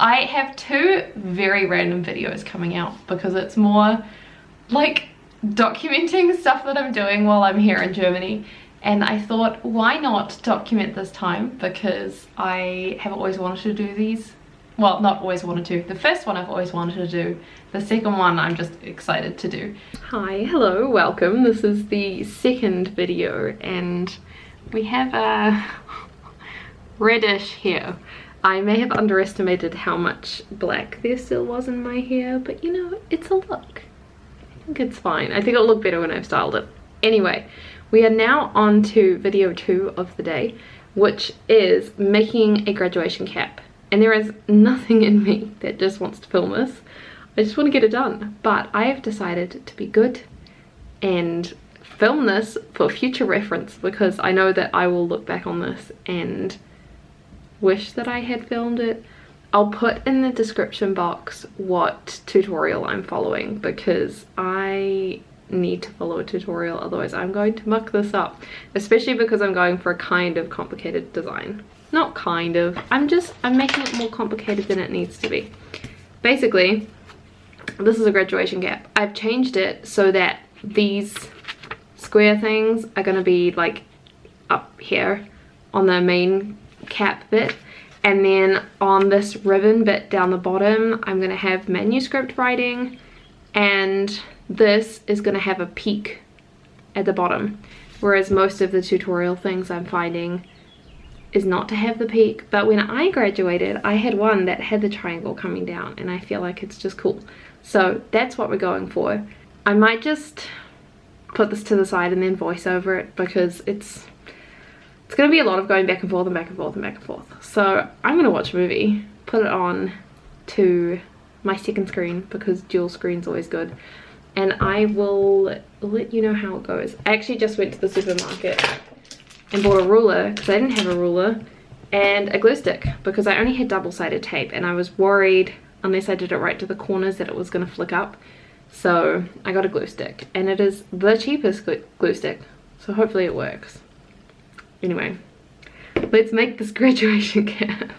I have two very random videos coming out because it's more like documenting stuff that I'm doing while I'm here in Germany. And I thought, why not document this time, because I have always wanted to do these. Well, not always wanted to. The first one I've always wanted to do. The second one I'm just excited to do. Hi, hello, welcome. This is the second video and we have a reddish hair. I may have underestimated how much black there still was in my hair, but you know, it's a look. I think it's fine. I think it'll look better when I've styled it. Anyway, we are now on to video 2 of the day, which is making a graduation cap. And there is nothing in me that just wants to film this. I just want to get it done. But I have decided to be good and film this for future reference, because I know that I will look back on this and wish that I had filmed it. I'll put in the description box what tutorial I'm following, because I need to follow a tutorial, otherwise I'm going to muck this up, especially because I'm going for a kind of complicated design. Not kind of, I'm making it more complicated than it needs to be. Basically, this is a graduation cap. I've changed it so that these square things are going to be like up here on the main cap bit, and then on this ribbon bit down the bottom I'm going to have manuscript writing, and this is going to have a peak at the bottom, whereas most of the tutorial things I'm finding is not to have the peak. But when I graduated I had one that had the triangle coming down and I feel like it's just cool, so that's what we're going for. I might just put this to the side and then voice over it, because it's gonna be a lot of going back and forth and back and forth and back and forth. So I'm gonna watch a movie, put it on to my second screen, because dual screen's always good, and I will let you know how it goes. I actually just went to the supermarket and bought a ruler, because I didn't have a ruler, and a glue stick, because I only had double-sided tape and I was worried, unless I did it right to the corners, that it was gonna flick up. So I got a glue stick, and it is the cheapest glue stick, so hopefully it works. Anyway, let's make this graduation cap.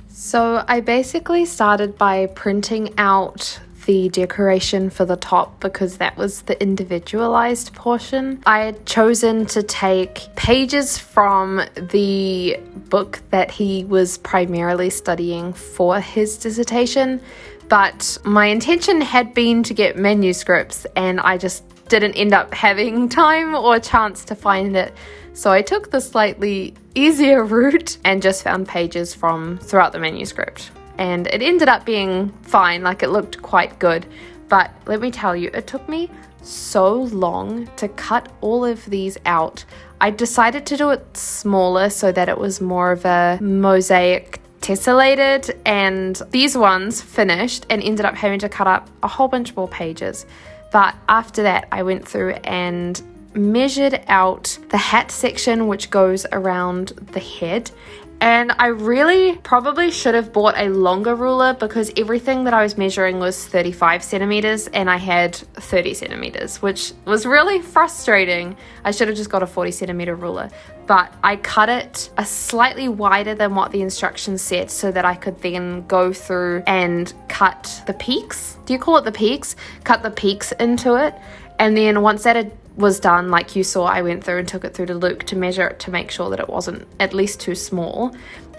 So I basically started by printing out the decoration for the top, because that was the individualized portion. I had chosen to take pages from the book that he was primarily studying for his dissertation, but my intention had been to get manuscripts and I just didn't end up having time or chance to find it. So I took the slightly easier route and just found pages from throughout the manuscript. And it ended up being fine, like it looked quite good. But let me tell you, it took me so long to cut all of these out. I decided to do it smaller so that it was more of a mosaic tessellated, and these ones finished and ended up having to cut up a whole bunch more pages. But after that, I went through and measured out the hat section, which goes around the head. And I really probably should have bought a longer ruler, because everything that I was measuring was 35 centimeters and I had 30 centimeters, which was really frustrating. I should have just got a 40 centimeter ruler, but I cut it a slightly wider than what the instructions said, so that I could then go through and cut the peaks. Do you call it the peaks? Cut the peaks into it. And then once that was done, like you saw, I went through and took it through to Luke to measure it to make sure that it wasn't at least too small.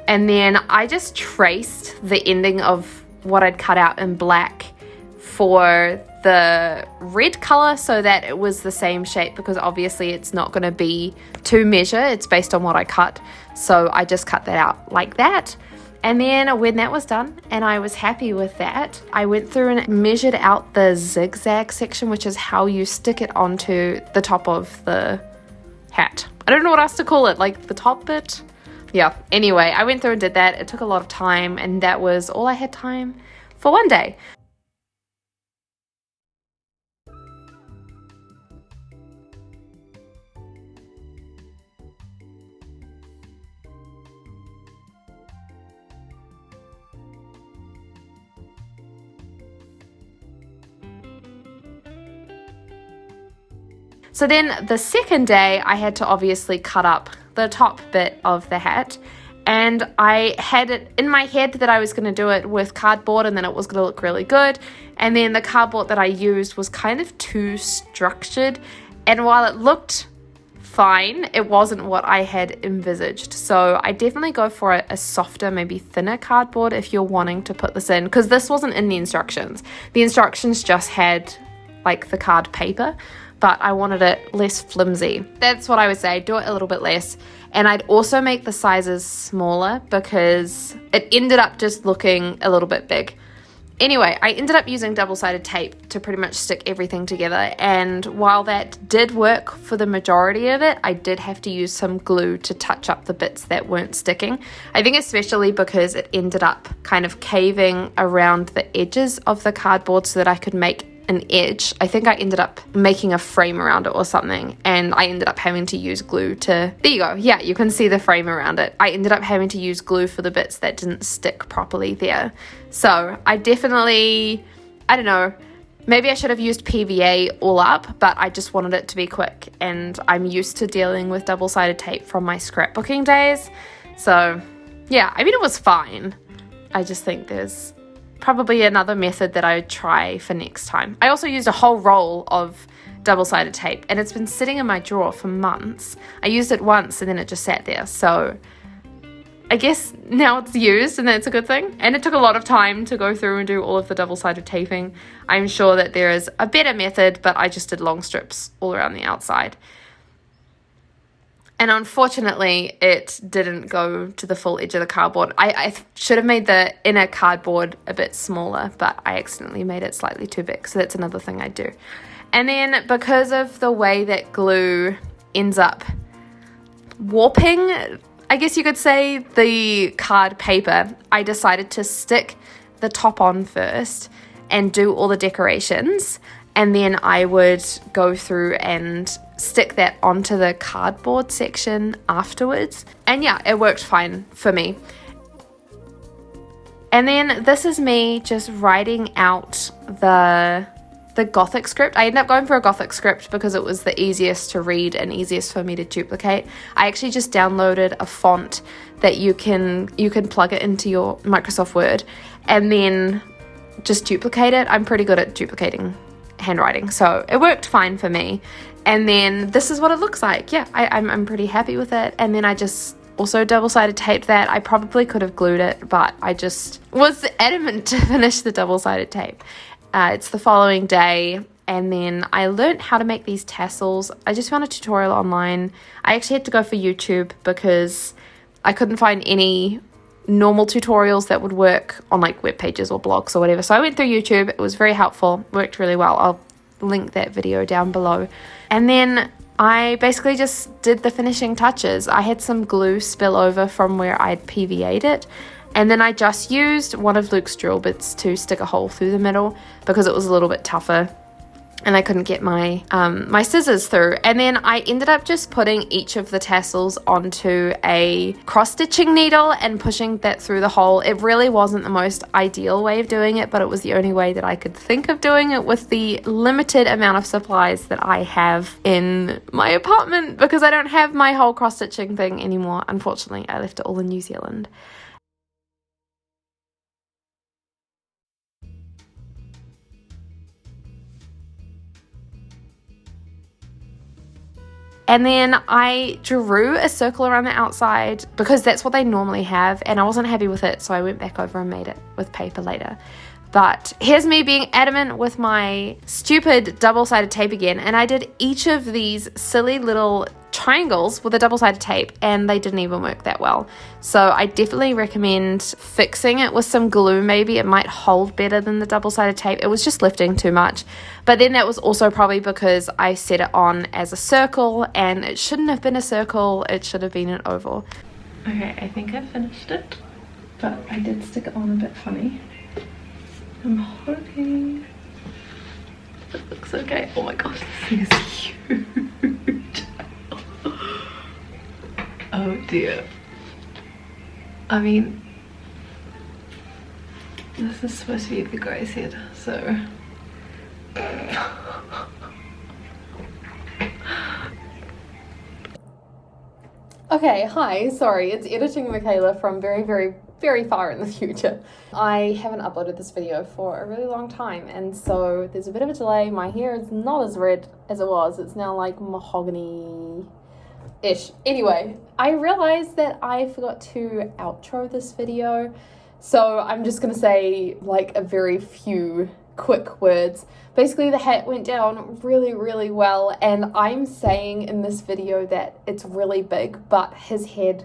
And then I just traced the ending of what I'd cut out in black for the red color, so that it was the same shape, because obviously it's not going to be to measure, it's based on what I cut. So I just cut that out like that. And then when that was done and I was happy with that, I went through and measured out the zigzag section, which is how you stick it onto the top of the hat. I don't know what else to call it, like the top bit. Yeah, anyway, I went through and did that. It took a lot of time, and that was all I had time for one day. So then the second day I had to obviously cut up the top bit of the hat, and I had it in my head that I was going to do it with cardboard and then it was going to look really good. And then the cardboard that I used was kind of too structured, and while it looked fine, it wasn't what I had envisaged. So I definitely go for a softer, maybe thinner cardboard if you're wanting to put this in, because this wasn't in the instructions. The instructions just had like the card paper, but I wanted it less flimsy. That's what I would say, do it a little bit less. And I'd also make the sizes smaller because it ended up just looking a little bit big. Anyway, I ended up using double-sided tape to pretty much stick everything together, and while that did work for the majority of it, I did have to use some glue to touch up the bits that weren't sticking. I think especially because it ended up kind of caving around the edges of the cardboard so that I could make an edge. I think I ended up making a frame around it or something, and I ended up having to use glue to, there you go, yeah, you can see the frame around it. I ended up having to use glue for the bits that didn't stick properly there. So I definitely, I don't know, maybe I should have used PVA all up, but I just wanted it to be quick, and I'm used to dealing with double-sided tape from my scrapbooking days. So yeah, I mean, it was fine. I just think there's probably another method that I would try for next time. I also used a whole roll of double-sided tape, and it's been sitting in my drawer for months. I used it once and then it just sat there, so I guess now it's used and that's a good thing. And it took a lot of time to go through and do all of the double-sided taping. I'm sure that there is a better method, but I just did long strips all around the outside. And unfortunately, it didn't go to the full edge of the cardboard. I should have made the inner cardboard a bit smaller, but I accidentally made it slightly too big. So that's another thing I do. And then because of the way that glue ends up warping, I guess you could say, the card paper, I decided to stick the top on first and do all the decorations. And then I would go through and stick that onto the cardboard section afterwards. And yeah, it worked fine for me. And then this is me just writing out the Gothic script. I ended up going for a Gothic script because it was the easiest to read and easiest for me to duplicate. I actually just downloaded a font that you can plug it into your Microsoft Word and then just duplicate it. I'm pretty good at duplicating handwriting, so it worked fine for me. And then this is what it looks like. Yeah, I'm pretty happy with it. And then I just also double-sided taped that. I probably could have glued it, but I just was adamant to finish the double-sided tape. It's the following day, and then I learned how to make these tassels. I just found a tutorial online. I actually had to go for YouTube because I couldn't find any normal tutorials that would work on like web pages or blogs or whatever. So I went through YouTube. It was very helpful, worked really well. I'll link that video down below. And then I basically just did the finishing touches. I had some glue spill over from where I'd PVA'd it, and then I just used one of Luke's drill bits to stick a hole through the middle because it was a little bit tougher and I couldn't get my my scissors through. And then I ended up just putting each of the tassels onto a cross-stitching needle and pushing that through the hole. It really wasn't the most ideal way of doing it, but it was the only way that I could think of doing it with the limited amount of supplies that I have in my apartment, because I don't have my whole cross-stitching thing anymore. Unfortunately, I left it all in New Zealand. And then I drew a circle around the outside because that's what they normally have, and I wasn't happy with it, so I went back over and made it with paper later. But here's me being adamant with my stupid double-sided tape again, and I did each of these silly little triangles with a double-sided tape, and they didn't even work that well. So I definitely recommend fixing it with some glue. Maybe it might hold better than the double-sided tape. It was just lifting too much. But then that was also probably because I set it on as a circle, and it shouldn't have been a circle, it should have been an oval. Okay, I think I finished it, but I did stick it on a bit funny. I'm hoping it looks okay. Oh my gosh, this thing is huge. Oh dear. I mean, this is supposed to be the guy's head, so Okay, hi, sorry, it's editing Michaela from very, very, very far in the future. I haven't uploaded this video for a really long time, and so there's a bit of a delay. My hair is not as red as it was. It's now like mahogany-ish. Anyway, I realized that I forgot to outro this video, so I'm just gonna say like a very few quick words. Basically, the hat went down really, really well, and I'm saying in this video that it's really big, but his head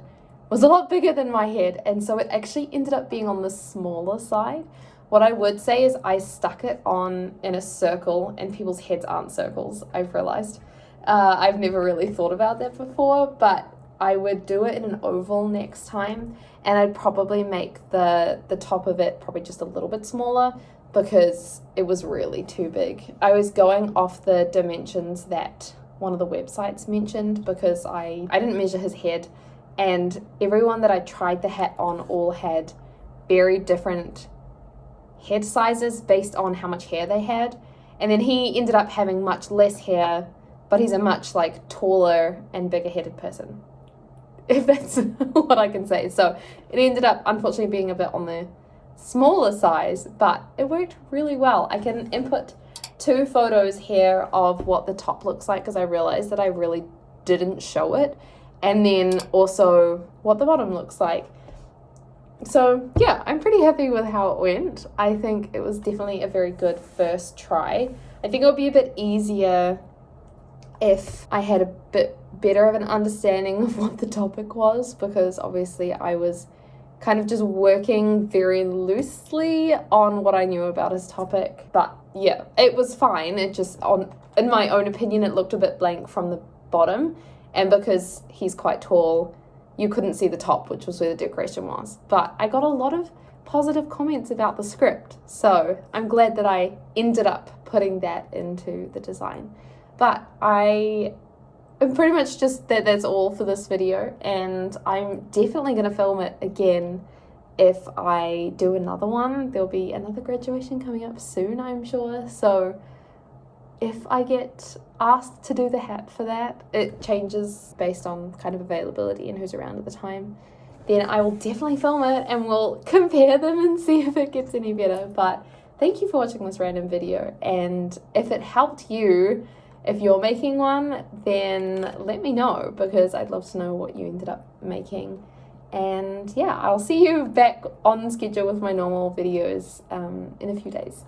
was a lot bigger than my head, and so it actually ended up being on the smaller side. What I would say is I stuck it on in a circle, and people's heads aren't circles, I've realized. I've never really thought about that before, but I would do it in an oval next time, and I'd probably make the top of it probably just a little bit smaller, because it was really too big. I was going off the dimensions that one of the websites mentioned because I didn't measure his head, and everyone that I tried the hat on all had very different head sizes based on how much hair they had. And then he ended up having much less hair, but he's a much like taller and bigger headed person, if that's what I can say. So it ended up unfortunately being a bit on the smaller size, but it worked really well. I can input 2 photos here of what the top looks like because I realized that I really didn't show it, and then also what the bottom looks like. So yeah, I'm pretty happy with how it went. I think it was definitely a very good first try. I think it would be a bit easier if I had a bit better of an understanding of what the topic was, because obviously I was kind of just working very loosely on what I knew about his topic. But yeah, it was fine. It just, in my own opinion, it looked a bit blank from the bottom, and because he's quite tall, you couldn't see the top, which was where the decoration was. But I got a lot of positive comments about the script, so I'm glad that I ended up putting that into the design. But and pretty much just that's all for this video, and I'm definitely going to film it again if I do another one. There'll be another graduation coming up soon, I'm sure, so if I get asked to do the hat for that, it changes based on kind of availability and who's around at the time, then I will definitely film it and we'll compare them and see if it gets any better. But thank you for watching this random video, and if it helped you, if you're making one, then let me know, because I'd love to know what you ended up making. And yeah, I'll see you back on schedule with my normal videos in a few days.